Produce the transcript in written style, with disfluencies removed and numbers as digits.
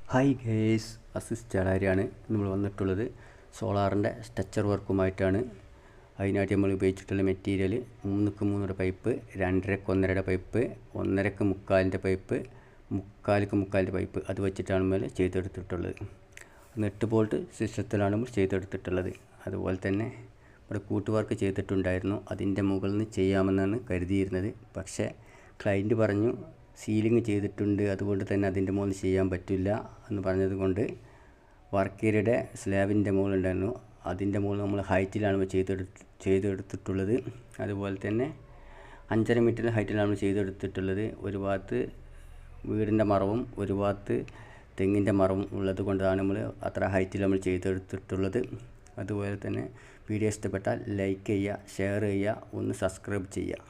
Hi guys, assist ചാടാരിയാണ് നമ്മൾ വന്നിട്ടുള്ളത്. സോളാറിൻ്റെ structure വർക്കുമായിട്ടാണ്. അതിനായിട്ട് നമ്മൾ ഉപയോഗിച്ചിട്ടുള്ള material 3x3 pipe, 2.5x 1.5 pipe, 1.5x 3/4 pipe, 3/4x 3/4 pipe. അത് വെച്ചിട്ടാണ് നമ്മൾ ചെയ്തെടുത്തിട്ടുള്ളത്. 8 ബോൾട്ട് സിസ്റ്റത്തിലാണ് നമ്മൾ ചെയ്തെടുത്തിട്ടുള്ളത്. അതുപോലെ തന്നെ ഇവിടെ കൂട്ടുവർക്ക് ചെയ്തിട്ടുണ്ടായിരുന്നു. അതിൻ്റെ മുകളിൽ നിന്ന് ചെയ്യാമെന്നാണ് കരുതിയിരുന്നത്. പക്ഷേ ക്ലയൻറ്റ് പറഞ്ഞു സീലിംഗ് ചെയ്തിട്ടുണ്ട്, അതുകൊണ്ട് തന്നെ അതിൻ്റെ മുകളിൽ ചെയ്യാൻ പറ്റില്ല എന്ന് പറഞ്ഞത് കൊണ്ട് വർക്ക് ഏരിയയുടെ സ്ലാബിൻ്റെ മുകളുണ്ടായിരുന്നു, അതിൻ്റെ മുകളിൽ നമ്മൾ ഹൈറ്റിലാണ് ചെയ്തെടുത്തിട്ടുള്ളത്. അതുപോലെ തന്നെ 5.5 മീറ്റർ ഹൈറ്റിലാണ് നമ്മൾ ചെയ്തെടുത്തിട്ടുള്ളത്. ഒരു ഭാഗത്ത് വീടിൻ്റെ മറവും ഒരു ഭാഗത്ത് തെങ്ങിൻ്റെ മറവും ഉള്ളത് കൊണ്ടാണ് നമ്മൾ അത്ര ഹൈറ്റിൽ നമ്മൾ ചെയ്തെടുത്തിട്ടുള്ളത്. അതുപോലെ തന്നെ വീഡിയോ ഇഷ്ടപ്പെട്ടാൽ ലൈക്ക് ചെയ്യുക, ഷെയർ ചെയ്യുക, ഒന്ന് സബ്സ്ക്രൈബ് ചെയ്യുക.